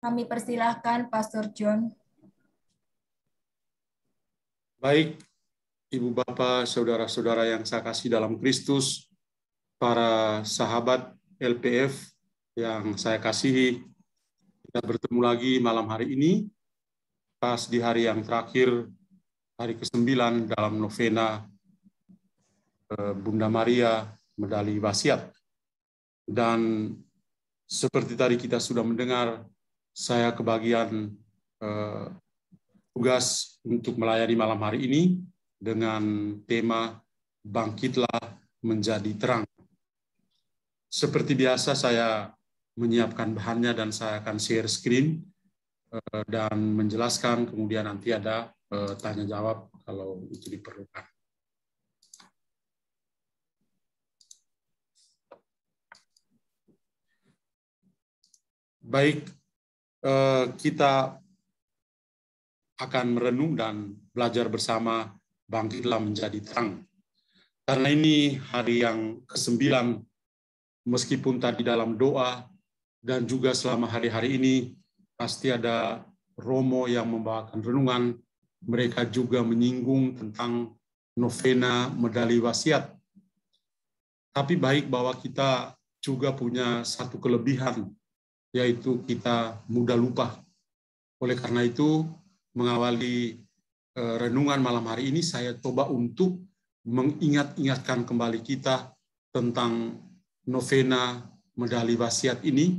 Kami persilahkan Pastor John. Baik, Ibu Bapak, saudara-saudara yang saya kasih dalam Kristus, para sahabat LPF yang saya kasihi, kita bertemu lagi malam hari ini, pas di hari yang terakhir, hari ke-9 dalam novena Bunda Maria Medali Wasiat. Dan seperti tadi kita sudah mendengar, saya kebagian tugas untuk melayani malam hari ini dengan tema Bangkitlah Menjadi Terang. Seperti biasa saya menyiapkan bahannya dan saya akan share screen dan menjelaskan, kemudian nanti ada tanya jawab kalau itu diperlukan. Baik, kita akan merenung dan belajar bersama Bangkitlah Menjadi Terang. Karena ini hari yang ke-9, meskipun tadi dalam doa dan juga selama hari-hari ini pasti ada romo yang membawakan renungan, mereka juga menyinggung tentang novena Medali Wasiat. Tapi baik bahwa kita juga punya satu kelebihan, yaitu kita mudah lupa. Oleh karena itu, mengawali renungan malam hari ini, saya coba untuk mengingat-ingatkan kembali kita tentang novena Medali Wasiat ini,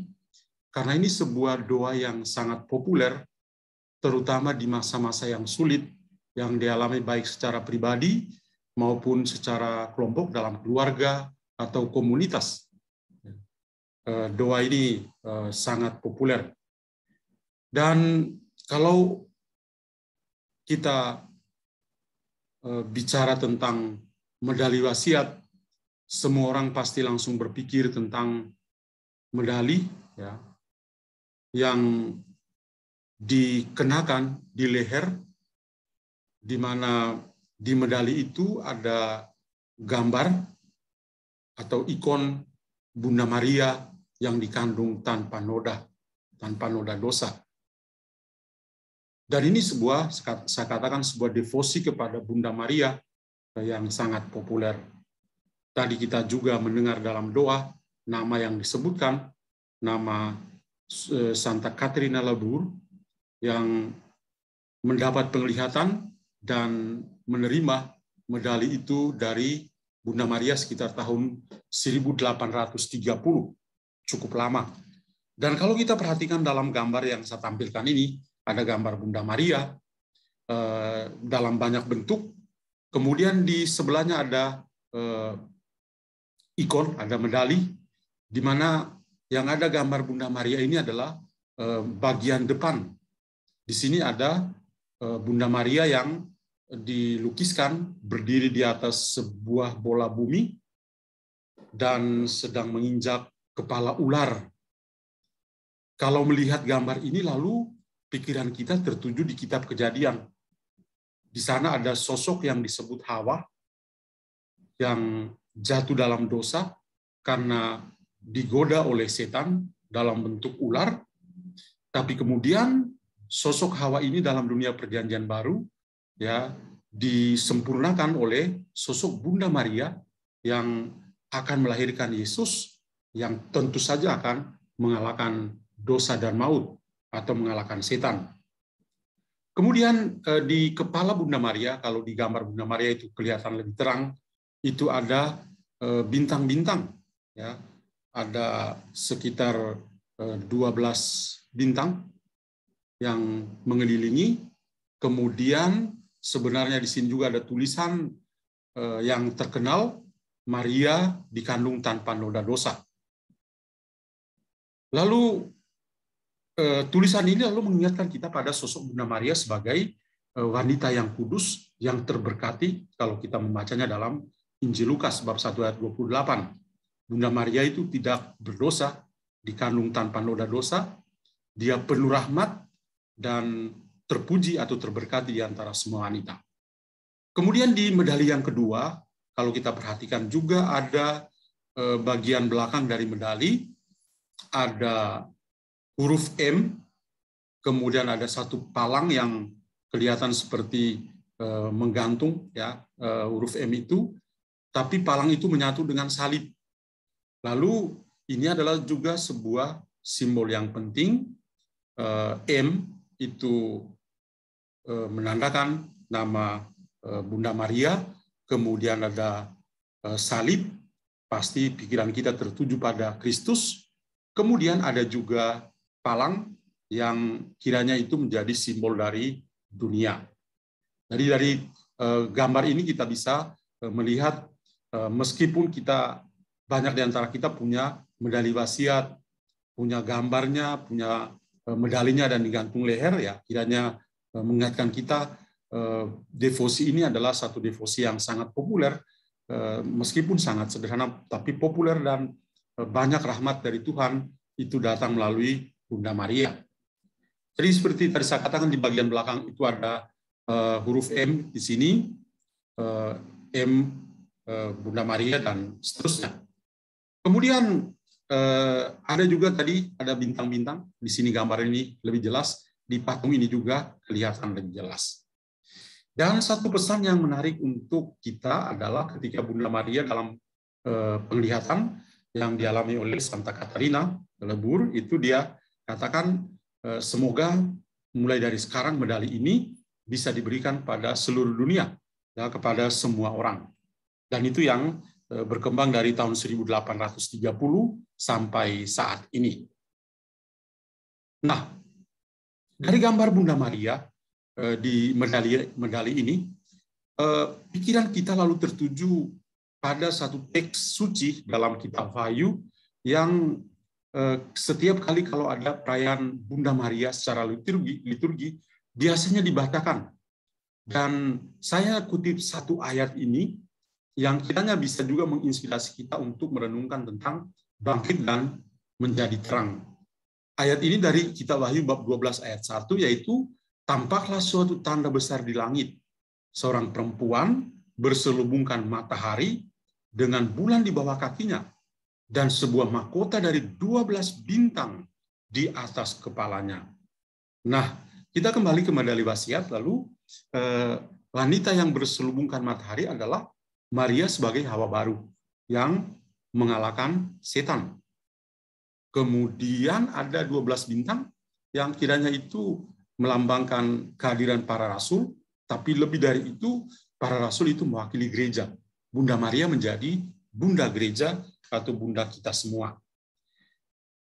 karena ini sebuah doa yang sangat populer, terutama di masa-masa yang sulit, yang dialami baik secara pribadi maupun secara kelompok dalam keluarga atau komunitas. Doa ini sangat populer. Dan kalau kita bicara tentang medali wasiat, semua orang pasti langsung berpikir tentang medali ya, yang dikenakan di leher, di mana di medali itu ada gambar atau ikon Bunda Maria yang dikandung tanpa noda dosa. Dan ini saya katakan sebuah devosi kepada Bunda Maria yang sangat populer. Tadi kita juga mendengar dalam doa nama yang disebutkan, nama Santa Caterina Labur yang mendapat penglihatan dan menerima medali itu dari Bunda Maria sekitar tahun 1830, cukup lama. Dan kalau kita perhatikan dalam gambar yang saya tampilkan ini, ada gambar Bunda Maria dalam banyak bentuk. Kemudian di sebelahnya ada ikon, ada medali, di mana yang ada gambar Bunda Maria ini adalah bagian depan. Di sini ada Bunda Maria yang dilukiskan berdiri di atas sebuah bola bumi dan sedang menginjak kepala ular. Kalau melihat gambar ini, lalu pikiran kita tertuju di kitab Kejadian. Di sana ada sosok yang disebut Hawa, yang jatuh dalam dosa karena digoda oleh setan dalam bentuk ular. Tapi kemudian sosok Hawa ini dalam dunia Perjanjian Baru ya disempurnakan oleh sosok Bunda Maria yang akan melahirkan Yesus yang tentu saja akan mengalahkan dosa dan maut atau mengalahkan setan. Kemudian di kepala Bunda Maria, kalau di gambar Bunda Maria itu kelihatan lebih terang, itu ada bintang-bintang, ya, ada sekitar 12 bintang yang mengelilingi. Kemudian sebenarnya di sini juga ada tulisan yang terkenal, Maria dikandung tanpa noda dosa. Lalu tulisan ini lalu mengingatkan kita pada sosok Bunda Maria sebagai wanita yang kudus, yang terberkati kalau kita membacanya dalam Injil Lukas bab 1 ayat 28. Bunda Maria itu tidak berdosa, dikandung tanpa noda dosa, dia penuh rahmat dan terpuji atau terberkati di antara semua wanita. Kemudian di medali yang kedua, kalau kita perhatikan juga ada bagian belakang dari medali, ada huruf M kemudian ada satu palang yang kelihatan seperti menggantung, ya, huruf M itu, tapi palang itu menyatu dengan salib. Lalu ini adalah juga sebuah simbol yang penting. M itu menandakan nama Bunda Maria, kemudian ada salib, pasti pikiran kita tertuju pada Kristus. Kemudian ada juga palang yang kiranya itu menjadi simbol dari dunia. Jadi dari gambar ini kita bisa melihat meskipun kita banyak di antara kita punya medali wasiat, punya gambarnya, punya medalinya dan digantung leher, ya kiranya mengingatkan kita devosi ini adalah satu devosi yang sangat populer, meskipun sangat sederhana tapi populer, dan banyak rahmat dari Tuhan itu datang melalui Bunda Maria. Jadi seperti tadi saya katakan di bagian belakang itu ada huruf M di sini, M Bunda Maria dan seterusnya. Kemudian ada juga tadi ada bintang-bintang di sini, gambar ini lebih jelas, di patung ini juga kelihatan lebih jelas. Dan satu pesan yang menarik untuk kita adalah ketika Bunda Maria dalam penglihatan yang dialami oleh Santa Katarina Lebur, itu dia katakan semoga mulai dari sekarang medali ini bisa diberikan pada seluruh dunia, ya, kepada semua orang. Dan itu yang berkembang dari tahun 1830 sampai saat ini. Nah, dari gambar Bunda Maria di medali ini, pikiran kita lalu tertuju pada satu teks suci dalam kitab Wahyu yang setiap kali kalau ada perayaan Bunda Maria secara liturgi biasanya dibacakan. Dan saya kutip satu ayat ini yang kiranya bisa juga menginspirasi kita untuk merenungkan tentang bangkit dan menjadi terang. Ayat ini dari kitab Wahyu bab 12 ayat 1, yaitu tampaklah suatu tanda besar di langit, seorang perempuan berselubungkan matahari dengan bulan di bawah kakinya, dan sebuah mahkota dari 12 bintang di atas kepalanya. Nah, kita kembali ke medali wasiat, lalu wanita yang berselubungkan matahari adalah Maria sebagai Hawa baru yang mengalahkan setan. Kemudian ada 12 bintang yang kiranya itu melambangkan kehadiran para rasul, tapi lebih dari itu, para rasul itu mewakili gereja. Bunda Maria menjadi Bunda Gereja atau Bunda kita semua.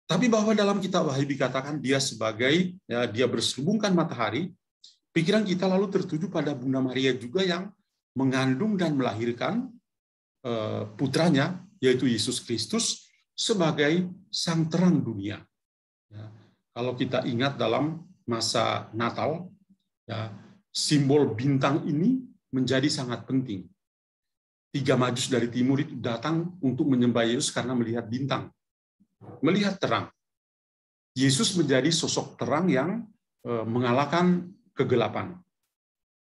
Tapi bahwa dalam kitab Wahyu dikatakan dia sebagai, ya, dia berselubungkan matahari, pikiran kita lalu tertuju pada Bunda Maria juga yang mengandung dan melahirkan putranya, yaitu Yesus Kristus, sebagai sang terang dunia. Ya, kalau kita ingat dalam masa Natal, ya, simbol bintang ini menjadi sangat penting. 3 Majus dari timur itu datang untuk menyembah Yesus karena melihat bintang, melihat terang. Yesus menjadi sosok terang yang mengalahkan kegelapan.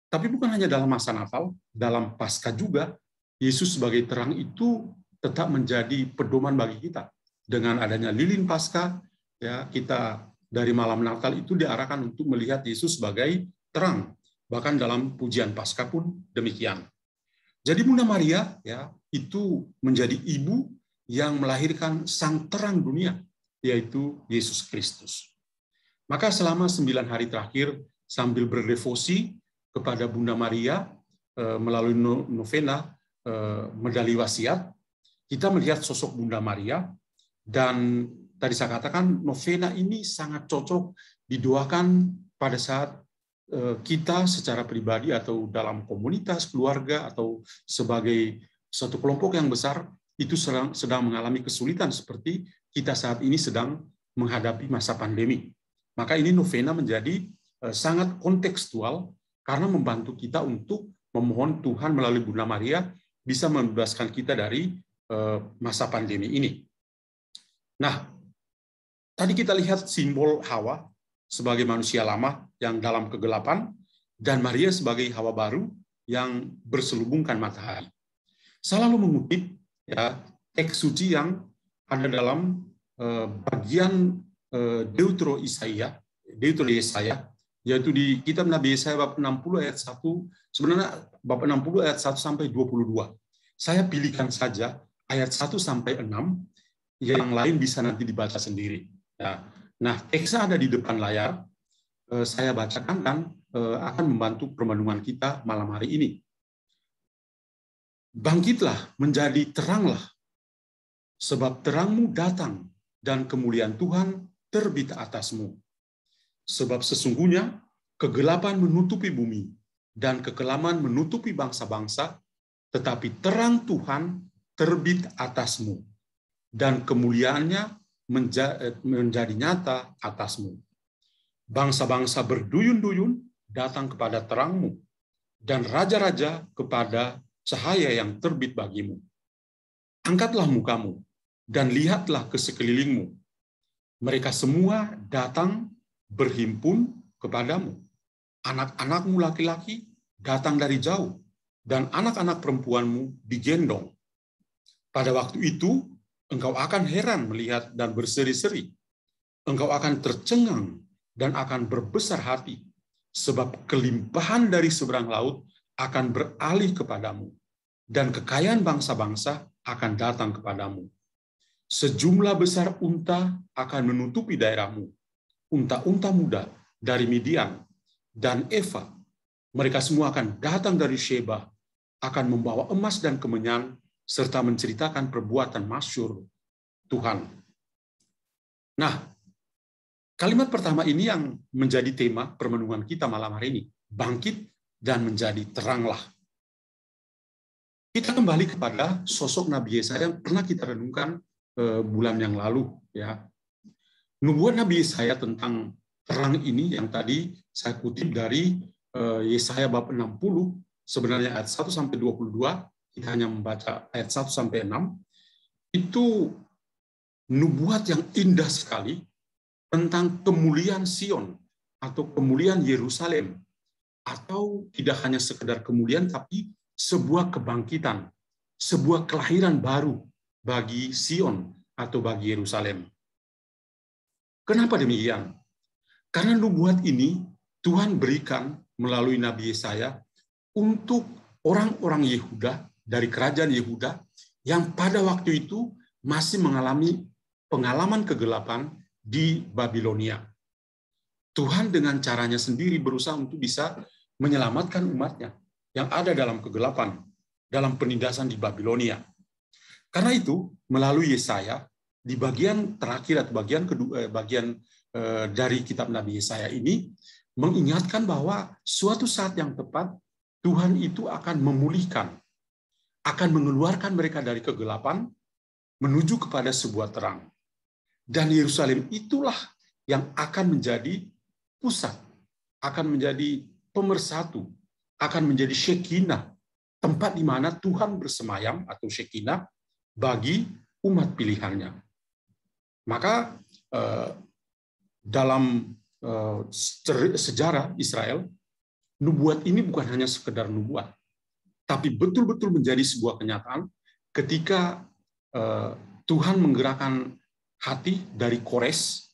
Tapi bukan hanya dalam masa Natal, dalam Paskah juga, Yesus sebagai terang itu tetap menjadi pedoman bagi kita. Dengan adanya lilin Paskah, ya, kita dari malam Natal itu diarahkan untuk melihat Yesus sebagai terang. Bahkan dalam pujian Paskah pun demikian. Jadi Bunda Maria, ya, itu menjadi ibu yang melahirkan sang terang dunia, yaitu Yesus Kristus. Maka selama 9 hari terakhir sambil berdevosi kepada Bunda Maria melalui novena medali wasiat, kita melihat sosok Bunda Maria, dan tadi saya katakan novena ini sangat cocok didoakan pada saat kita secara pribadi atau dalam komunitas, keluarga, atau sebagai satu kelompok yang besar itu sedang mengalami kesulitan seperti kita saat ini sedang menghadapi masa pandemi. Maka ini novena menjadi sangat kontekstual karena membantu kita untuk memohon Tuhan melalui Bunda Maria bisa membebaskan kita dari masa pandemi ini. Nah, tadi kita lihat simbol Hawa sebagai manusia lama yang dalam kegelapan, dan Maria sebagai Hawa baru yang berselubungkan matahari. Saya lalu mengutip, ya, teks suci yang ada dalam bagian Deutero Isaia itu di Yesaya, yaitu di kitab Nabi Yesaya bab 60 ayat 1, sebenarnya bab 60 ayat 1 sampai 22. Saya pilihkan saja ayat 1 sampai 6, yang lain bisa nanti dibaca sendiri. Ya. Nah, teksnya ada di depan layar, saya bacakan dan akan membantu permenungan kita malam hari ini. Bangkitlah, menjadi teranglah, sebab terangmu datang dan kemuliaan Tuhan terbit atasmu. Sebab sesungguhnya kegelapan menutupi bumi dan kekelaman menutupi bangsa-bangsa, tetapi terang Tuhan terbit atasmu dan kemuliaannya menjadi nyata atasmu. Bangsa-bangsa berduyun-duyun datang kepada terangmu dan raja-raja kepada cahaya yang terbit bagimu. Angkatlah mukamu dan lihatlah ke sekelilingmu. Mereka semua datang berhimpun kepadamu. Anak-anakmu laki-laki datang dari jauh, dan anak-anak perempuanmu digendong. Pada waktu itu, engkau akan heran melihat dan berseri-seri. Engkau akan tercengang dan akan berbesar hati, sebab kelimpahan dari seberang laut akan beralih kepadamu, dan kekayaan bangsa-bangsa akan datang kepadamu. Sejumlah besar unta akan menutupi daerahmu, unta-unta muda dari Midian dan Eva. Mereka semua akan datang dari Sheba, akan membawa emas dan kemenyan, serta menceritakan perbuatan masyhur Tuhan. Nah, kalimat pertama ini yang menjadi tema permenungan kita malam hari ini. Bangkit dan menjadi teranglah. Kita kembali kepada sosok Nabi Yesaya yang pernah kita renungkan bulan yang lalu. Ya. Nubuat Nabi Yesaya tentang terang ini yang tadi saya kutip dari Yesaya bab 60, sebenarnya ayat 1 sampai 22, kita hanya membaca ayat 1 sampai 6, itu nubuat yang indah sekali tentang kemuliaan Sion atau kemuliaan Yerusalem, atau tidak hanya sekedar kemuliaan tapi sebuah kebangkitan, sebuah kelahiran baru bagi Sion atau bagi Yerusalem. Kenapa demikian? Karena nubuat ini Tuhan berikan melalui Nabi Yesaya untuk orang-orang Yehuda dari kerajaan Yehuda yang pada waktu itu masih mengalami pengalaman kegelapan di Babilonia. Tuhan dengan caranya sendiri berusaha untuk bisa menyelamatkan umatnya yang ada dalam kegelapan, dalam penindasan di Babilonia. Karena itu, melalui Yesaya, di bagian terakhir atau bagian kedua, dari kitab Nabi Yesaya ini, mengingatkan bahwa suatu saat yang tepat, Tuhan itu akan memulihkan, akan mengeluarkan mereka dari kegelapan, menuju kepada sebuah terang. Dan Yerusalem itulah yang akan menjadi pusat, akan menjadi pemersatu, akan menjadi Shekinah, tempat di mana Tuhan bersemayam atau Shekinah bagi umat pilihannya. Maka dalam sejarah Israel, nubuat ini bukan hanya sekedar nubuat, tapi betul-betul menjadi sebuah kenyataan ketika Tuhan menggerakkan hati dari Kores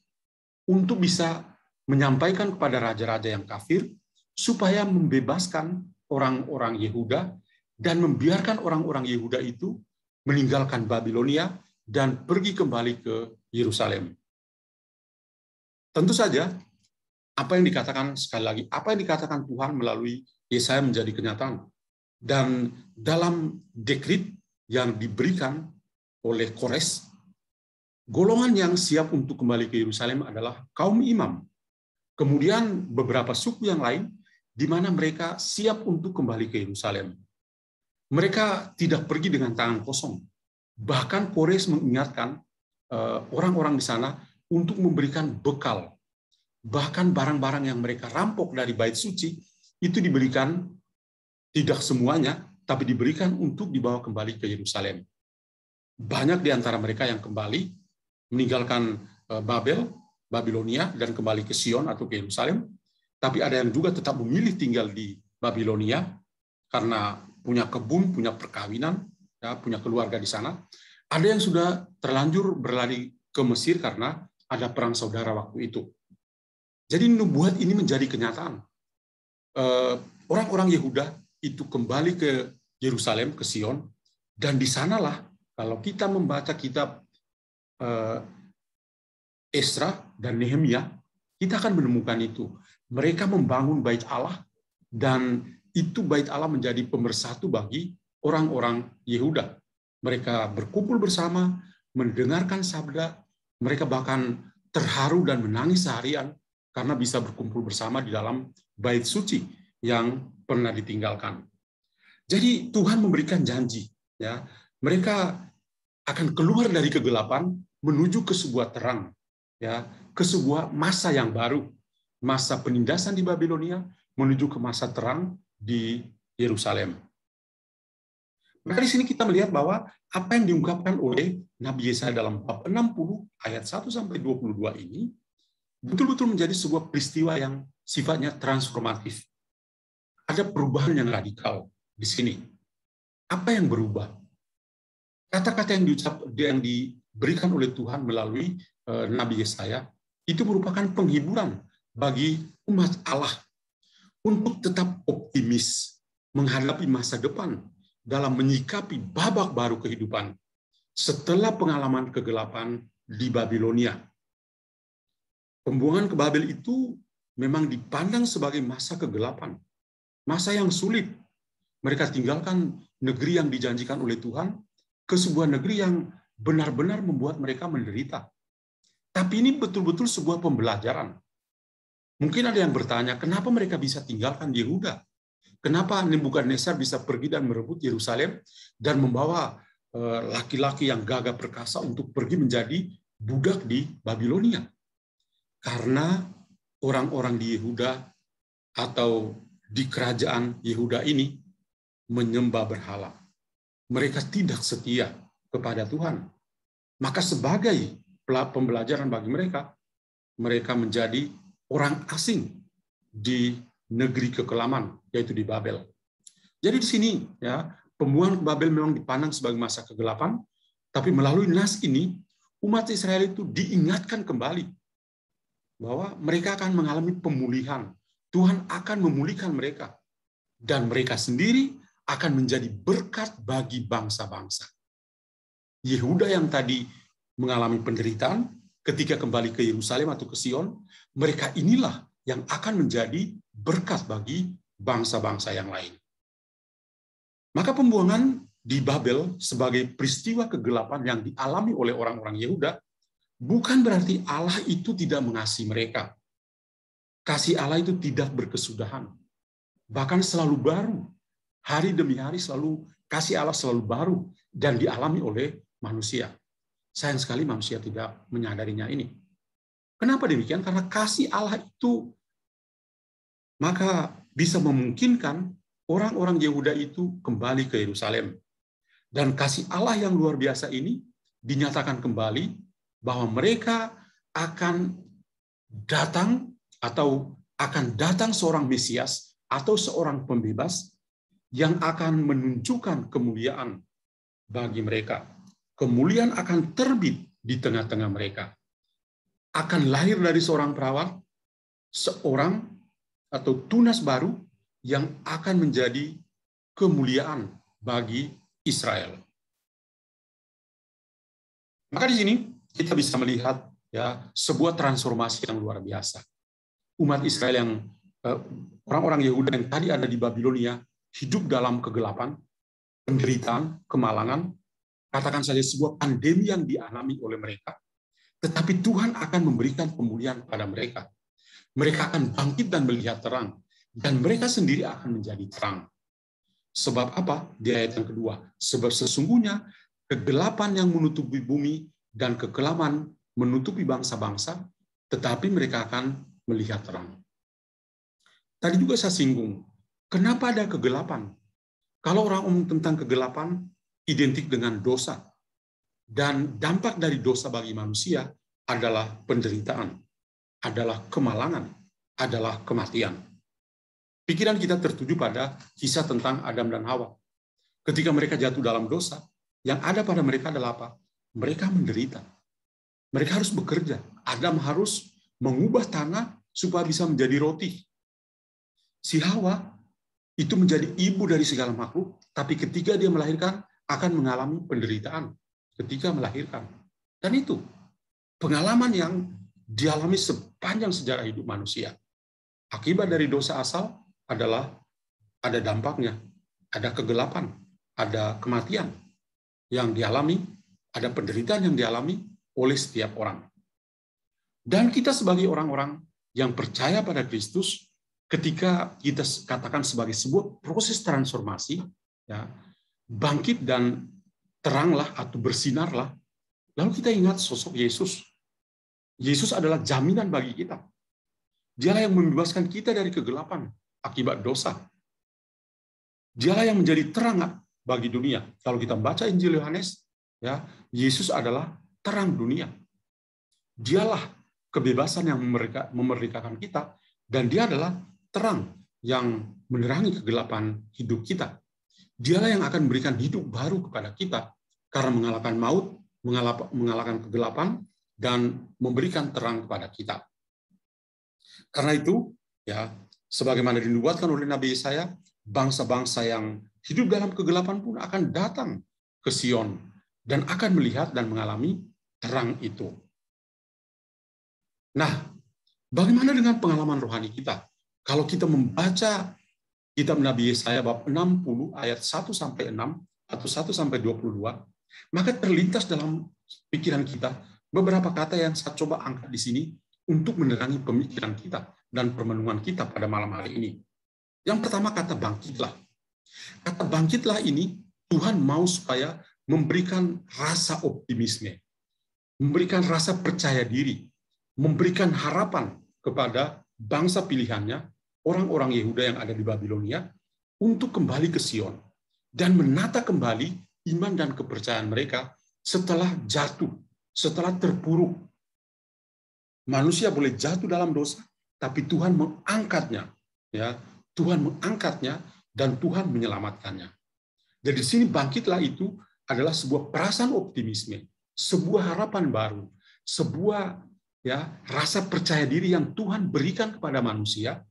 untuk bisa menyampaikan kepada raja-raja yang kafir supaya membebaskan orang-orang Yehuda dan membiarkan orang-orang Yehuda itu meninggalkan Babilonia dan pergi kembali ke Yerusalem. Tentu saja, apa yang dikatakan sekali lagi, apa yang dikatakan Tuhan melalui Yesaya menjadi kenyataan. Dan dalam dekrit yang diberikan oleh Kores, golongan yang siap untuk kembali ke Yerusalem adalah kaum imam. Kemudian beberapa suku yang lain, di mana mereka siap untuk kembali ke Yerusalem. Mereka tidak pergi dengan tangan kosong. Bahkan Kores mengingatkan orang-orang di sana untuk memberikan bekal. Bahkan barang-barang yang mereka rampok dari bait suci itu diberikan, tidak semuanya, tapi diberikan untuk dibawa kembali ke Yerusalem. Banyak di antara mereka yang kembali meninggalkan Babilonia dan kembali ke Sion atau ke Yerusalem. Tapi ada yang juga tetap memilih tinggal di Babilonia karena punya kebun, punya perkawinan, ya, punya keluarga di sana. Ada yang sudah terlanjur berlari ke Mesir karena ada perang saudara waktu itu. Jadi nubuat ini menjadi kenyataan. Orang-orang Yehuda itu kembali ke Yerusalem, ke Sion, dan di sanalah kalau kita membaca kitab Esra dan Nehemia, kita akan menemukan itu. Mereka membangun bait Allah, dan itu bait Allah menjadi pemersatu bagi orang-orang Yehuda. Mereka berkumpul bersama, mendengarkan sabda, mereka bahkan terharu dan menangis seharian karena bisa berkumpul bersama di dalam bait suci yang pernah ditinggalkan. Jadi Tuhan memberikan janji, ya, mereka akan keluar dari kegelapan menuju ke sebuah terang, ya, ke sebuah masa yang baru, masa penindasan di Babilonia menuju ke masa terang di Yerusalem. Maka di sini kita melihat bahwa apa yang diungkapkan oleh Nabi Yesaya dalam bab 60 ayat 1 sampai 22 ini betul-betul menjadi sebuah peristiwa yang sifatnya transformatif. Ada perubahan yang radikal di sini. Apa yang berubah? Kata-kata yang diberikan oleh Tuhan melalui Nabi Yesaya itu merupakan penghiburan bagi umat Allah untuk tetap optimis menghadapi masa depan dalam menyikapi babak baru kehidupan setelah pengalaman kegelapan di Babilonia. Pembuangan ke Babel itu memang dipandang sebagai masa kegelapan, masa yang sulit. Mereka tinggalkan negeri yang dijanjikan oleh Tuhan ke sebuah negeri yang benar-benar membuat mereka menderita. Tapi ini betul-betul sebuah pembelajaran. Mungkin ada yang bertanya, kenapa mereka bisa tinggalkan Yehuda? Kenapa Nebukadnezar bisa pergi dan merebut Yerusalem dan membawa laki-laki yang gagah perkasa untuk pergi menjadi budak di Babilonia? Karena orang-orang di Yehuda atau di kerajaan Yehuda ini menyembah berhala. Mereka tidak setia kepada Tuhan. Maka sebagai pembelajaran bagi mereka, mereka menjadi orang asing di negeri kekelaman, yaitu di Babel. Jadi di sini, ya, pembuangan ke Babel memang dipandang sebagai masa kegelapan, tapi melalui nas ini, umat Israel itu diingatkan kembali bahwa mereka akan mengalami pemulihan. Tuhan akan memulihkan mereka, dan mereka sendiri akan menjadi berkat bagi bangsa-bangsa. Yehuda yang tadi mengalami penderitaan ketika kembali ke Yerusalem atau ke Sion, mereka inilah yang akan menjadi berkat bagi bangsa-bangsa yang lain. Maka pembuangan di Babel sebagai peristiwa kegelapan yang dialami oleh orang-orang Yehuda bukan berarti Allah itu tidak mengasihi mereka. Kasih Allah itu tidak berkesudahan. Bahkan selalu baru. Hari demi hari selalu kasih Allah selalu baru dan dialami oleh manusia. Sayang sekali manusia tidak menyadarinya ini. Kenapa demikian? Karena kasih Allah itu maka bisa memungkinkan orang-orang Yehuda itu kembali ke Yerusalem. Dan kasih Allah yang luar biasa ini dinyatakan kembali bahwa mereka akan datang atau akan datang seorang Mesias atau seorang pembebas yang akan menunjukkan kemuliaan bagi mereka. Kemuliaan akan terbit di tengah-tengah mereka. Akan lahir dari seorang perawat, seorang atau tunas baru yang akan menjadi kemuliaan bagi Israel. Maka di sini kita bisa melihat, ya, sebuah transformasi yang luar biasa. Umat Israel yang orang-orang Yehuda yang tadi ada di Babilonia hidup dalam kegelapan, penderitaan, kemalangan, katakan saja sebuah pandemi yang dialami oleh mereka, tetapi Tuhan akan memberikan pemulihan pada mereka. Mereka akan bangkit dan melihat terang, dan mereka sendiri akan menjadi terang. Sebab apa? Di ayat yang kedua, sebab sesungguhnya kegelapan yang menutupi bumi dan kekelaman menutupi bangsa-bangsa, tetapi mereka akan melihat terang. Tadi juga saya singgung, kenapa ada kegelapan? Kalau orang umum tentang kegelapan, identik dengan dosa. Dan dampak dari dosa bagi manusia adalah penderitaan, adalah kemalangan, adalah kematian. Pikiran kita tertuju pada kisah tentang Adam dan Hawa. Ketika mereka jatuh dalam dosa, yang ada pada mereka adalah apa? Mereka menderita. Mereka harus bekerja. Adam harus mengubah tanah supaya bisa menjadi roti. Si Hawa itu menjadi ibu dari segala makhluk, tapi ketika dia melahirkan akan mengalami penderitaan ketika melahirkan. Dan itu pengalaman yang dialami sepanjang sejarah hidup manusia. Akibat dari dosa asal adalah ada dampaknya, ada kegelapan, ada kematian yang dialami, ada penderitaan yang dialami oleh setiap orang. Dan kita sebagai orang-orang yang percaya pada Kristus, ketika kita katakan sebagai sebuah proses transformasi, ya, bangkit dan teranglah atau bersinarlah, lalu kita ingat sosok Yesus. Yesus adalah jaminan bagi kita. Dialah yang membebaskan kita dari kegelapan akibat dosa. Dialah yang menjadi terang bagi dunia. Kalau kita baca Injil Yohanes, ya, Yesus adalah terang dunia. Dialah kebebasan yang memerdekakan kita, dan dia adalah terang yang menerangi kegelapan hidup kita. Dialah yang akan memberikan hidup baru kepada kita karena mengalahkan maut, mengalahkan kegelapan, dan memberikan terang kepada kita. Karena itu, ya, sebagaimana dinubuatkan oleh Nabi Yesaya, bangsa-bangsa yang hidup dalam kegelapan pun akan datang ke Sion dan akan melihat dan mengalami terang itu. Nah, bagaimana dengan pengalaman rohani kita? Kalau kita membaca kitab Nabi Yesaya bab 60 ayat 1 sampai 6 atau 1 sampai 22, maka terlintas dalam pikiran kita beberapa kata yang saya coba angkat di sini untuk menerangi pemikiran kita dan permenungan kita pada malam hari ini. Yang pertama, kata bangkitlah. Kata bangkitlah ini Tuhan mau supaya memberikan rasa optimisme, memberikan rasa percaya diri, memberikan harapan kepada bangsa pilihannya, orang-orang Yehuda yang ada di Babilonia, untuk kembali ke Sion dan menata kembali iman dan kepercayaan mereka setelah jatuh, setelah terpuruk. Manusia boleh jatuh dalam dosa, tapi Tuhan mengangkatnya, ya, Tuhan mengangkatnya dan Tuhan menyelamatkannya. Jadi di sini bangkitlah itu adalah sebuah perasaan optimisme, sebuah harapan baru, sebuah, ya, rasa percaya diri yang Tuhan berikan kepada manusia,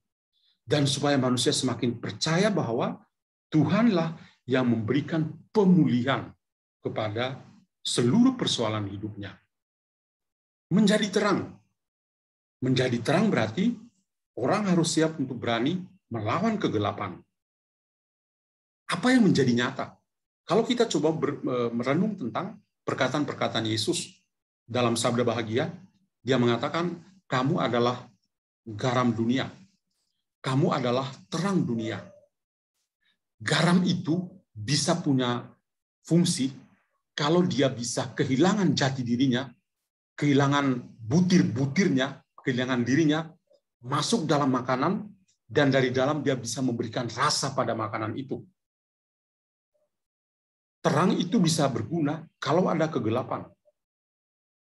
dan supaya manusia semakin percaya bahwa Tuhanlah yang memberikan pemulihan kepada seluruh persoalan hidupnya. Menjadi terang. Menjadi terang berarti orang harus siap untuk berani melawan kegelapan. Apa yang menjadi nyata? Kalau kita coba merenung tentang perkataan-perkataan Yesus dalam Sabda Bahagia, dia mengatakan, kamu adalah garam dunia. Kamu adalah terang dunia. Garam itu bisa punya fungsi kalau dia bisa kehilangan jati dirinya, kehilangan butir-butirnya, kehilangan dirinya, masuk dalam makanan, dan dari dalam dia bisa memberikan rasa pada makanan itu. Terang itu bisa berguna kalau ada kegelapan.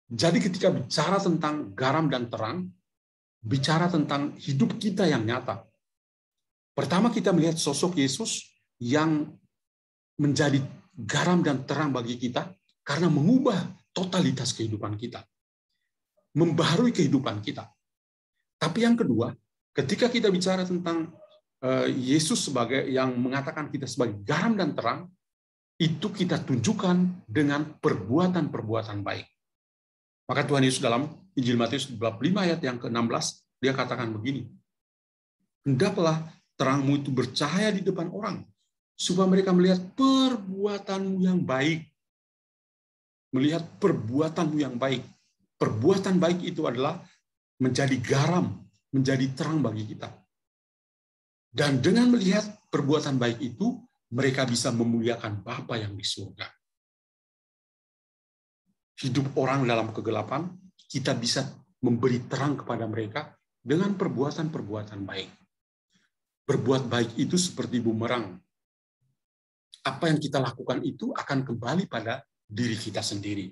Jadi ketika bicara tentang garam dan terang, bicara tentang hidup kita yang nyata. Pertama kita melihat sosok Yesus yang menjadi garam dan terang bagi kita karena mengubah totalitas kehidupan kita. Membaharui kehidupan kita. Tapi yang kedua, ketika kita bicara tentang Yesus sebagai yang mengatakan kita sebagai garam dan terang, itu kita tunjukkan dengan perbuatan-perbuatan baik. Maka Tuhan Yesus dalam Injil Matius bab 5 ayat yang ke-16, dia katakan begini, hendaklah terangmu itu bercahaya di depan orang, supaya mereka melihat perbuatanmu yang baik. Melihat perbuatanmu yang baik. Perbuatan baik itu adalah menjadi garam, menjadi terang bagi kita. Dan dengan melihat perbuatan baik itu, mereka bisa memuliakan Bapa yang di surga. Hidup orang dalam kegelapan, kita bisa memberi terang kepada mereka dengan perbuatan-perbuatan baik. Berbuat baik itu seperti bumerang. Apa yang kita lakukan itu akan kembali pada diri kita sendiri.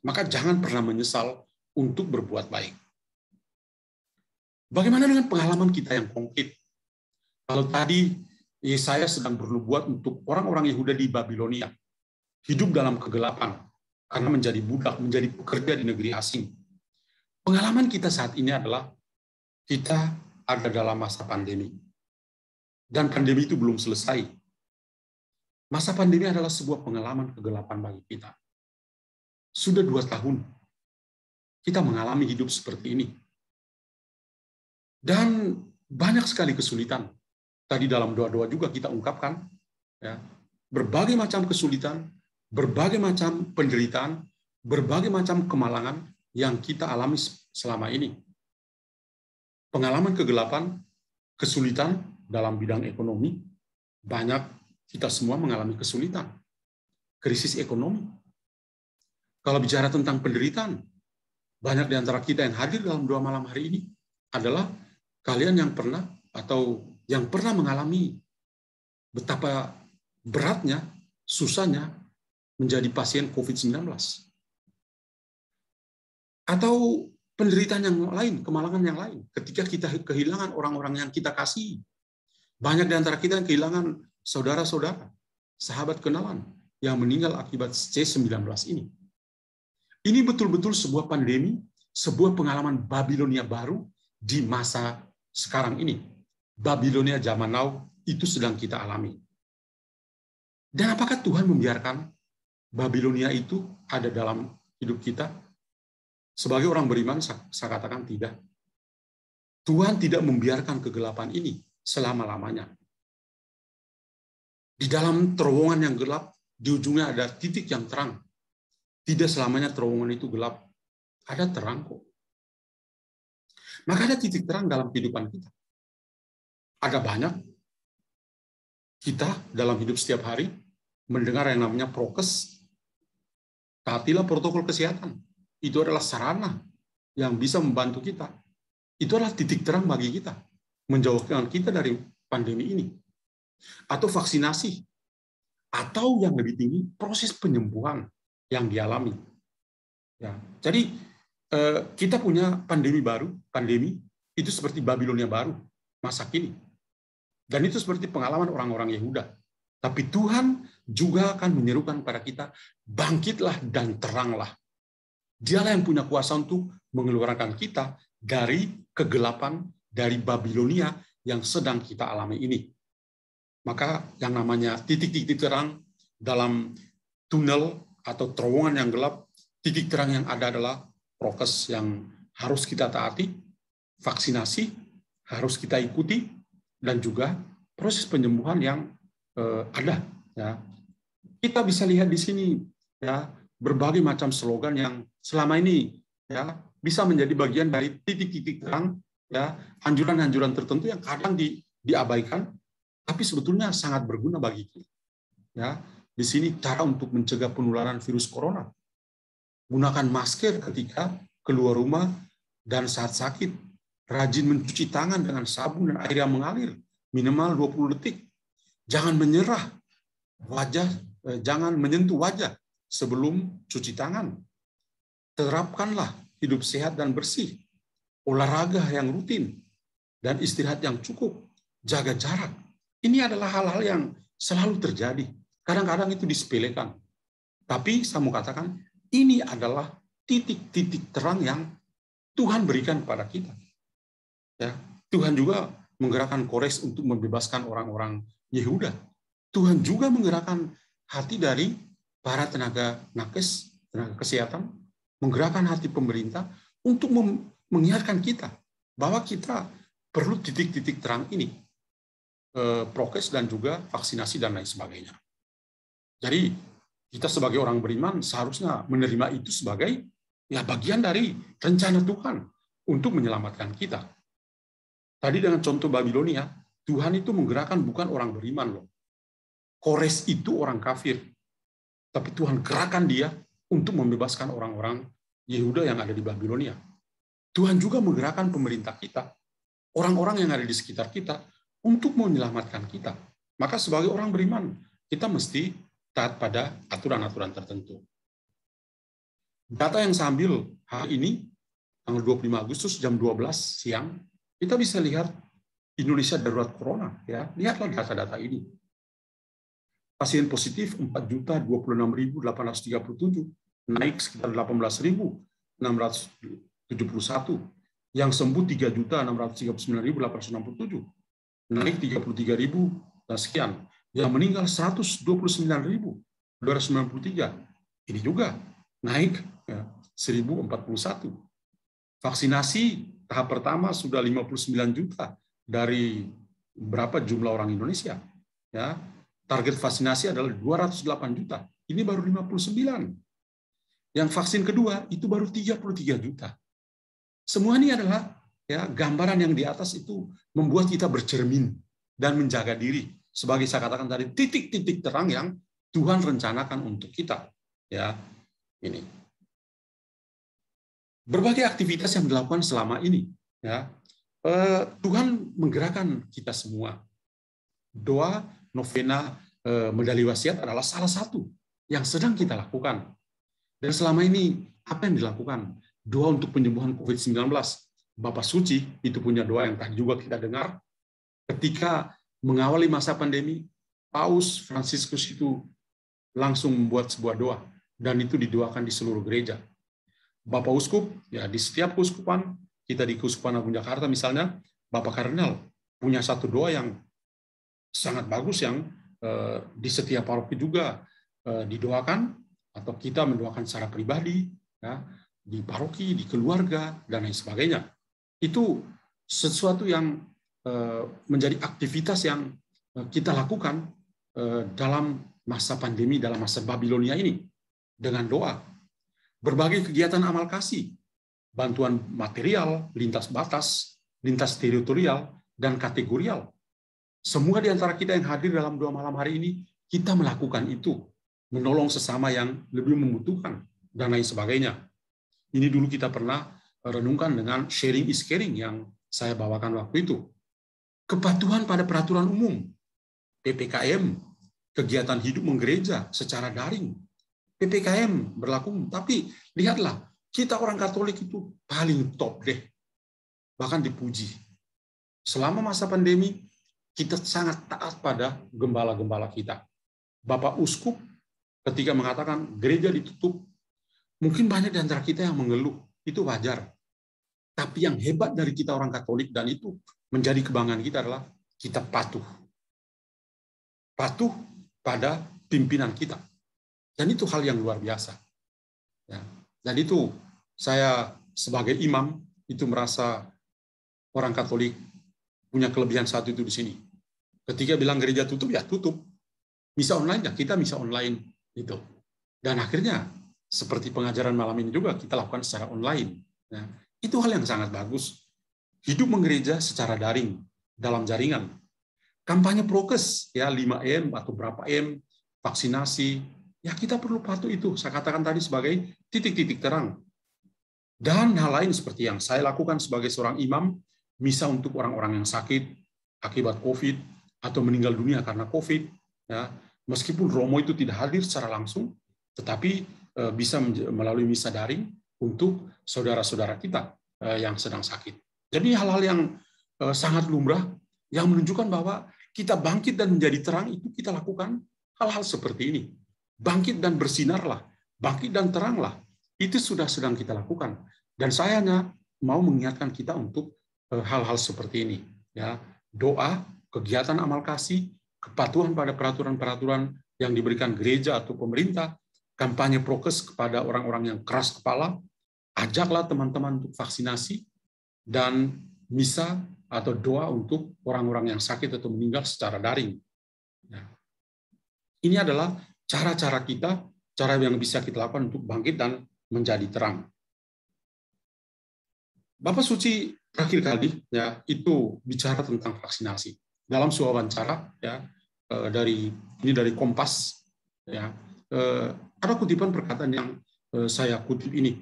Maka jangan pernah menyesal untuk berbuat baik. Bagaimana dengan pengalaman kita yang konkret? Kalau tadi Yesaya sedang bernubuat untuk orang-orang Yehuda di Babilonia, hidup dalam kegelapan, karena menjadi budak, menjadi pekerja di negeri asing. Pengalaman kita saat ini adalah kita ada dalam masa pandemi. Dan pandemi itu belum selesai. Masa pandemi adalah sebuah pengalaman kegelapan bagi kita. Sudah 2 tahun kita mengalami hidup seperti ini. Dan banyak sekali kesulitan. Tadi dalam doa-doa juga kita ungkapkan, ya, berbagai macam kesulitan, berbagai macam penderitaan, berbagai macam kemalangan yang kita alami selama ini. Pengalaman kegelapan, kesulitan dalam bidang ekonomi, banyak kita semua mengalami kesulitan. Krisis ekonomi. Kalau bicara tentang penderitaan, banyak di antara kita yang hadir dalam doa malam hari ini adalah kalian yang pernah atau yang pernah mengalami betapa beratnya, susahnya menjadi pasien COVID-19. Atau penderitaan yang lain, kemalangan yang lain. Ketika kita kehilangan orang-orang yang kita kasihi. Banyak di antara kita yang kehilangan saudara-saudara, sahabat kenalan yang meninggal akibat C-19 ini. Ini betul-betul sebuah pandemi, sebuah pengalaman Babilonia baru di masa sekarang ini. Babilonia zaman now itu sedang kita alami. Dan apakah Tuhan membiarkan Babilonia itu ada dalam hidup kita? Sebagai orang beriman, saya katakan tidak. Tuhan tidak membiarkan kegelapan ini selama-lamanya. Di dalam terowongan yang gelap, di ujungnya ada titik yang terang. Tidak selamanya terowongan itu gelap. Ada terang kok. Maka ada titik terang dalam kehidupan kita. Ada banyak kita dalam hidup setiap hari mendengar yang namanya prokes. Taatilah protokol kesehatan. Itu adalah sarana yang bisa membantu kita. Itu adalah titik terang bagi kita. Menjauhkan kita dari pandemi ini. Atau vaksinasi. Atau yang lebih tinggi, proses penyembuhan yang dialami. Ya, jadi kita punya pandemi baru, pandemi itu seperti Babilonia baru, masa kini. Dan itu seperti pengalaman orang-orang Yehuda. Tapi Tuhan juga akan menyerukan pada kita, bangkitlah dan teranglah. Dialah yang punya kuasa untuk mengeluarkan kita dari kegelapan, dari Babilonia yang sedang kita alami ini. Maka yang namanya titik-titik terang dalam tunnel atau terowongan yang gelap, titik terang yang ada adalah prokes yang harus kita taati, vaksinasi harus kita ikuti, dan juga proses penyembuhan yang ada. Ya. Kita bisa lihat di sini ya berbagai macam slogan yang selama ini ya bisa menjadi bagian dari titik-titik terang, ya anjuran-anjuran tertentu yang kadang diabaikan, tapi sebetulnya sangat berguna bagi kita. Ya. Di sini cara untuk mencegah penularan virus corona. Gunakan masker ketika keluar rumah dan saat sakit. Rajin mencuci tangan dengan sabun dan air yang mengalir minimal 20 detik. Jangan menyerah jangan menyentuh wajah sebelum cuci tangan. Terapkanlah hidup sehat dan bersih. Olahraga yang rutin dan istirahat yang cukup. Jaga jarak. Ini adalah hal-hal yang selalu terjadi. Kadang-kadang itu disepelekan. Tapi saya mau katakan, ini adalah titik-titik terang yang Tuhan berikan kepada kita. Ya, Tuhan juga menggerakkan Kores untuk membebaskan orang-orang Yehuda. Tuhan juga menggerakkan hati dari para tenaga nakes, tenaga kesehatan, menggerakkan hati pemerintah untuk mengingatkan kita bahwa kita perlu titik-titik terang ini, prokes dan juga vaksinasi dan lain sebagainya. Jadi kita sebagai orang beriman seharusnya menerima itu sebagai ya bagian dari rencana Tuhan untuk menyelamatkan kita. Tadi dengan contoh Babilonia, Tuhan itu menggerakkan bukan orang beriman loh. Kores itu orang kafir. Tapi Tuhan gerakkan dia untuk membebaskan orang-orang Yehuda yang ada di Babilonia. Tuhan juga menggerakkan pemerintah kita, orang-orang yang ada di sekitar kita, untuk menyelamatkan kita. Maka sebagai orang beriman, kita mesti taat pada aturan-aturan tertentu. Data yang saya ambil hari ini, tanggal 25 Agustus jam 12 siang, kita bisa lihat Indonesia darurat corona. Ya, lihatlah data-data ini. Pasien positif 4.026.837, naik sekitar 18.671. yang sembuh 3.639.867, naik 33.000 dan sekian. Yang meninggal 129.293, ini juga naik 1.041. Vaksinasi tahap pertama sudah 59 juta dari berapa jumlah orang Indonesia. Ya, target vaksinasi adalah 208 juta. Ini baru 59. Yang vaksin kedua itu baru 33 juta. Semua ini adalah ya gambaran yang di atas itu membuat kita bercermin dan menjaga diri. Sebagai saya katakan tadi, titik-titik terang yang Tuhan rencanakan untuk kita. Ya, ini. Berbagai aktivitas yang dilakukan selama ini, ya, Tuhan menggerakkan kita semua. Doa, novena, medali wasiat adalah salah satu yang sedang kita lakukan. Dan selama ini apa yang dilakukan? Doa untuk penyembuhan COVID-19. Bapak Suci itu punya doa yang tadi juga kita dengar. Ketika mengawali masa pandemi, Paus Fransiskus itu langsung membuat sebuah doa, dan itu didoakan di seluruh gereja. Bapak Uskup, ya di setiap keuskupan, kita di Keuskupan Agung Jakarta misalnya, Bapak Kardinal punya satu doa yang sangat bagus yang di setiap paroki juga didoakan, atau kita mendoakan secara pribadi, ya, di paroki, di keluarga, dan lain sebagainya. Itu sesuatu yang menjadi aktivitas yang kita lakukan dalam masa pandemi, dalam masa Babilonia ini, dengan doa. Berbagai kegiatan amal kasih, bantuan material, lintas batas, lintas teritorial, dan kategorial. Semua di antara kita yang hadir dalam doa malam hari ini, kita melakukan itu, menolong sesama yang lebih membutuhkan, dan lain sebagainya. Ini dulu kita pernah renungkan dengan sharing is caring yang saya bawakan waktu itu. Kepatuhan pada peraturan umum, PPKM, kegiatan hidup menggereja secara daring, PPKM berlaku, tapi lihatlah, kita orang Katolik itu paling top deh, bahkan dipuji. Selama masa pandemi, kita sangat taat pada gembala-gembala kita. Bapak Uskup ketika mengatakan gereja ditutup, mungkin banyak di antara kita yang mengeluh, itu wajar. Tapi yang hebat dari kita orang Katolik, dan itu menjadi kebanggaan kita, adalah kita patuh. Patuh pada pimpinan kita. Dan itu hal yang luar biasa. Ya. Dan itu saya sebagai imam itu merasa orang Katolik punya kelebihan satu itu di sini. Ketika bilang gereja tutup, ya tutup. Misa online, ya kita misa online. Gitu. Dan akhirnya, seperti pengajaran malam ini juga, kita lakukan secara online. Ya. Itu hal yang sangat bagus. Hidup menggereja secara daring, dalam jaringan. Kampanye prokes, ya 5M atau berapa M, vaksinasi, ya kita perlu patuh itu. Saya katakan tadi sebagai titik-titik terang. Dan hal lain seperti yang saya lakukan sebagai seorang imam, misa untuk orang-orang yang sakit akibat COVID atau meninggal dunia karena COVID. Ya, meskipun Romo itu tidak hadir secara langsung, tetapi bisa melalui misa daring untuk saudara-saudara kita yang sedang sakit. Jadi hal-hal yang sangat lumrah yang menunjukkan bahwa kita bangkit dan menjadi terang itu kita lakukan hal-hal seperti ini. Bangkit dan bersinarlah, bangkit dan teranglah. Itu sudah sedang kita lakukan. Dan saya hanya mau mengingatkan kita untuk hal-hal seperti ini. Ya, doa, kegiatan amal kasih, kepatuhan pada peraturan-peraturan yang diberikan gereja atau pemerintah, kampanye prokes kepada orang-orang yang keras kepala, ajaklah teman-teman untuk vaksinasi, dan misa atau doa untuk orang-orang yang sakit atau meninggal secara daring. Ya. Ini adalah cara-cara kita, cara yang bisa kita lakukan untuk bangkit dan menjadi terang. Bapak Suci terakhir kali ya itu bicara tentang vaksinasi dalam sebuah wawancara ya dari Kompas ya ada kutipan perkataan yang saya kutip ini.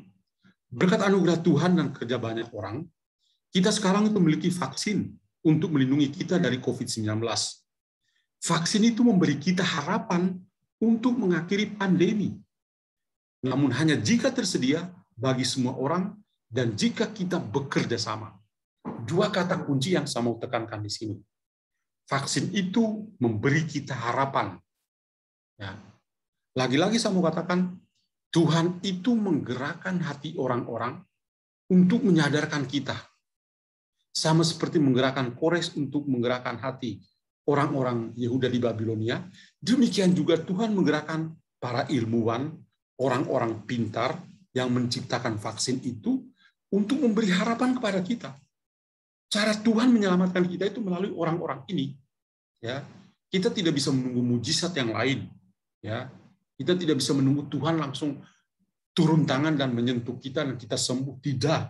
Berkat anugerah Tuhan dan kerja banyak orang, kita sekarang itu memiliki vaksin untuk melindungi kita dari COVID-19. Vaksin itu memberi kita harapan untuk mengakhiri pandemi. Namun hanya jika tersedia bagi semua orang dan jika kita bekerja sama. Dua kata kunci yang saya mau tekankan di sini. Vaksin itu memberi kita harapan. Ya. Lagi-lagi saya mau katakan, Tuhan itu menggerakkan hati orang-orang untuk menyadarkan kita Sama seperti menggerakkan Kores untuk menggerakkan hati orang-orang Yehuda di Babilonia, demikian juga Tuhan menggerakkan para ilmuwan, orang-orang pintar yang menciptakan vaksin itu untuk memberi harapan kepada kita. Cara Tuhan menyelamatkan kita itu melalui orang-orang ini. Ya, kita tidak bisa menunggu mujizat yang lain. Ya, kita tidak bisa menunggu Tuhan langsung turun tangan dan menyentuh kita dan kita sembuh. Tidak.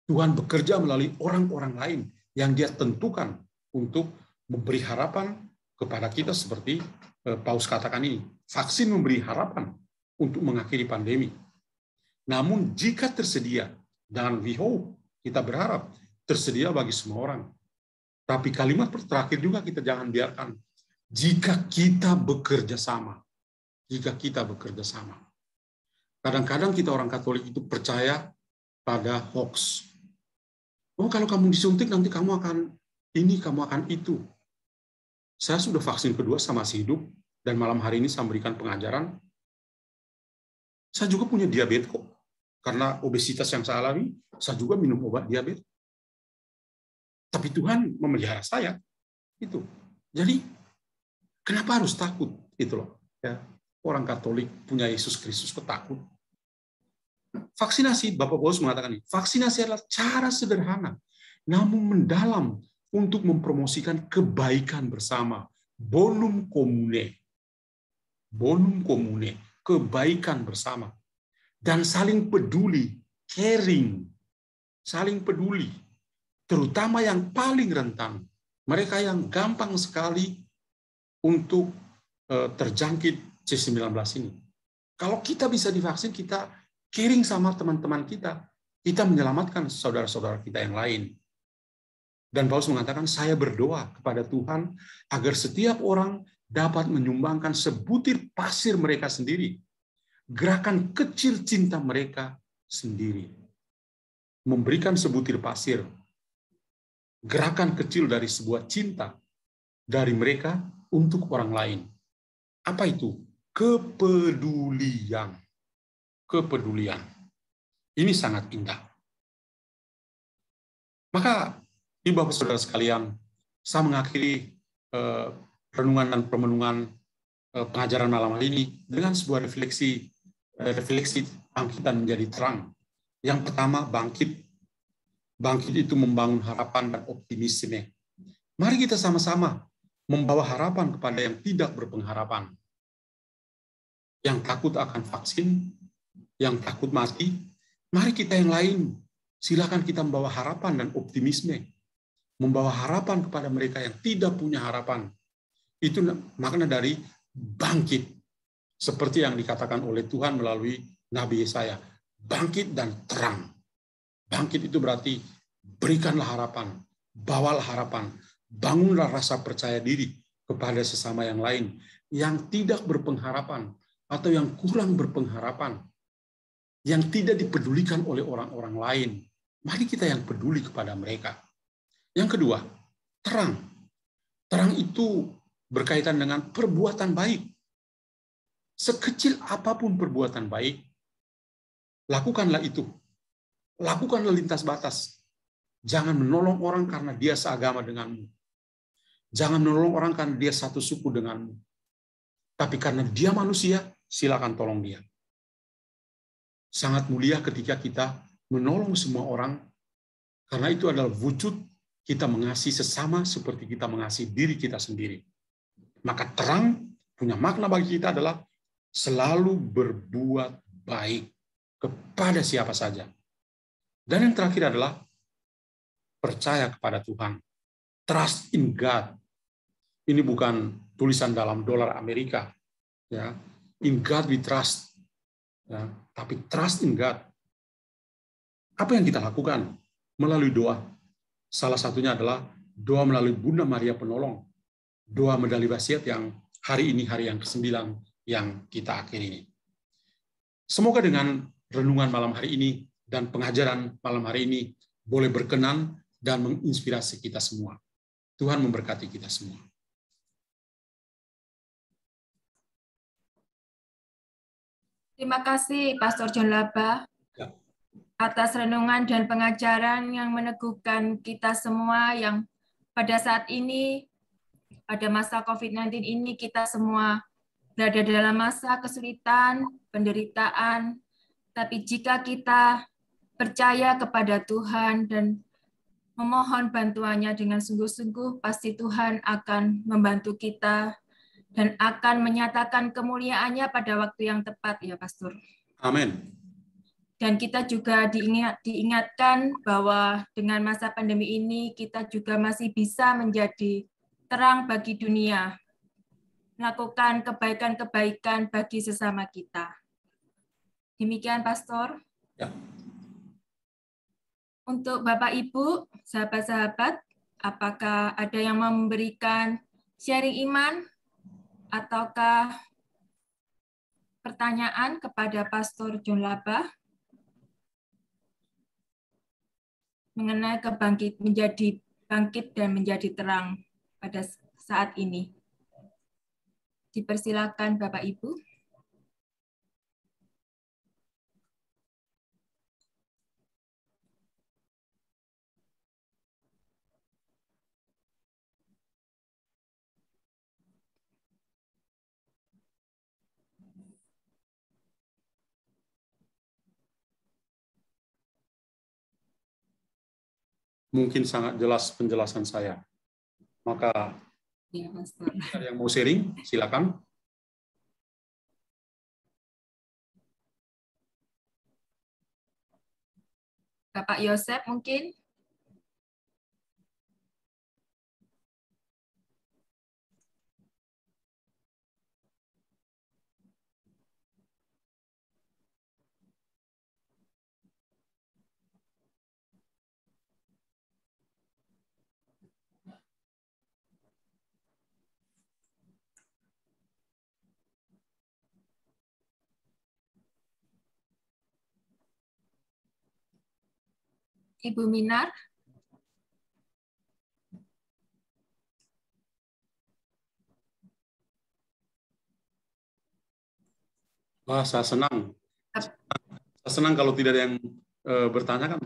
Tuhan bekerja melalui orang-orang lain yang Dia tentukan untuk memberi harapan kepada kita seperti Paus katakan ini. Vaksin memberi harapan untuk mengakhiri pandemi. Namun jika tersedia, dan we hope, kita berharap tersedia bagi semua orang. Tapi kalimat terakhir juga kita jangan biarkan. Jika kita bekerja sama. Jika kita bekerja sama. Kadang-kadang kita orang Katolik itu percaya pada hoax. Oh, kalau kamu disuntik nanti kamu akan ini, kamu akan itu. Saya sudah vaksin kedua, saya masih hidup, dan malam hari ini saya memberikan pengajaran. Saya juga punya diabetes kok. Karena obesitas yang saya alami, saya juga minum obat diabetes. Tapi Tuhan memelihara saya. Itu. Jadi, kenapa harus takut? Itu loh. Ya. Orang Katolik punya Yesus Kristus kok takut? Vaksinasi, Bapak Paulus mengatakan ini, vaksinasi adalah cara sederhana, namun mendalam untuk mempromosikan kebaikan bersama. Bonum comune. Bonum comune. Kebaikan bersama. Dan saling peduli, caring. Saling peduli. Terutama yang paling rentan. Mereka yang gampang sekali untuk terjangkit C19 ini. Kalau kita bisa divaksin, kita caring sama teman-teman kita menyelamatkan saudara-saudara kita yang lain. Dan Paulus mengatakan, saya berdoa kepada Tuhan agar setiap orang dapat menyumbangkan sebutir pasir mereka sendiri, gerakan kecil cinta mereka sendiri. Memberikan sebutir pasir, gerakan kecil dari sebuah cinta dari mereka untuk orang lain. Apa itu? Kepedulian. Kepedulian. Ini sangat indah. Maka, Ibu Bapak Saudara sekalian, saya mengakhiri renungan dan permenungan pengajaran malam hari ini dengan sebuah refleksi bangkitan menjadi terang. Yang pertama, bangkit. Bangkit itu membangun harapan dan optimisme. Mari kita sama-sama membawa harapan kepada yang tidak berpengharapan. Yang takut akan vaksin, yang takut mati, mari kita yang lain, silakan kita membawa harapan dan optimisme. Membawa harapan kepada mereka yang tidak punya harapan. Itu makna dari bangkit. Seperti yang dikatakan oleh Tuhan melalui Nabi Yesaya. Bangkit dan terang. Bangkit itu berarti berikanlah harapan, bawalah harapan, bangunlah rasa percaya diri kepada sesama yang lain, yang tidak berpengharapan, atau yang kurang berpengharapan, yang tidak dipedulikan oleh orang-orang lain. Mari kita yang peduli kepada mereka. Yang kedua, terang. Terang itu berkaitan dengan perbuatan baik. Sekecil apapun perbuatan baik, lakukanlah itu. Lakukanlah lintas batas. Jangan menolong orang karena dia seagama denganmu. Jangan menolong orang karena dia satu suku denganmu. Tapi karena dia manusia, silakan tolong dia. Sangat mulia ketika kita menolong semua orang, karena itu adalah wujud kita mengasihi sesama seperti kita mengasihi diri kita sendiri. Maka terang punya makna bagi kita adalah selalu berbuat baik kepada siapa saja. Dan yang terakhir adalah percaya kepada Tuhan. Trust in God. Ini bukan tulisan dalam dolar Amerika. Ya. In God we trust. Ya. Tapi trust in God. Apa yang kita lakukan? Melalui doa. Salah satunya adalah doa melalui Bunda Maria Penolong. Doa medali wasiat yang hari ini, hari yang ke-9 yang kita akhiri ini. Semoga dengan renungan malam hari ini dan pengajaran malam hari ini boleh berkenan dan menginspirasi kita semua. Tuhan memberkati kita semua. Terima kasih, Pastor John Laba. Ya. atas renungan dan pengajaran yang meneguhkan kita semua yang pada saat ini, pada masa COVID-19 ini, kita semua berada dalam masa kesulitan, penderitaan, tapi jika kita percaya kepada Tuhan dan memohon bantuannya dengan sungguh-sungguh, pasti Tuhan akan membantu kita dan akan menyatakan kemuliaannya pada waktu yang tepat, ya Pastor. Amin. Dan kita juga diingatkan bahwa dengan masa pandemi ini kita juga masih bisa menjadi terang bagi dunia, melakukan kebaikan-kebaikan bagi sesama kita. Demikian, Pastor. Ya. Untuk Bapak Ibu, sahabat-sahabat, apakah ada yang memberikan sharing iman ataukah pertanyaan kepada Pastor John Labah mengenai bangkit dan menjadi terang pada saat ini? Dipersilakan Bapak Ibu. Mungkin sangat jelas penjelasan saya. Maka Ya, Pastor. ada yang mau sharing, silakan. Bapak Yosef mungkin? Ibu Minar? Wah, saya senang. Saya senang kalau tidak ada yang bertanya kan.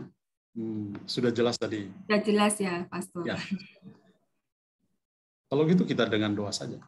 Sudah jelas tadi. Sudah jelas ya, Pastor. Ya. Kalau gitu kita dengan doa saja.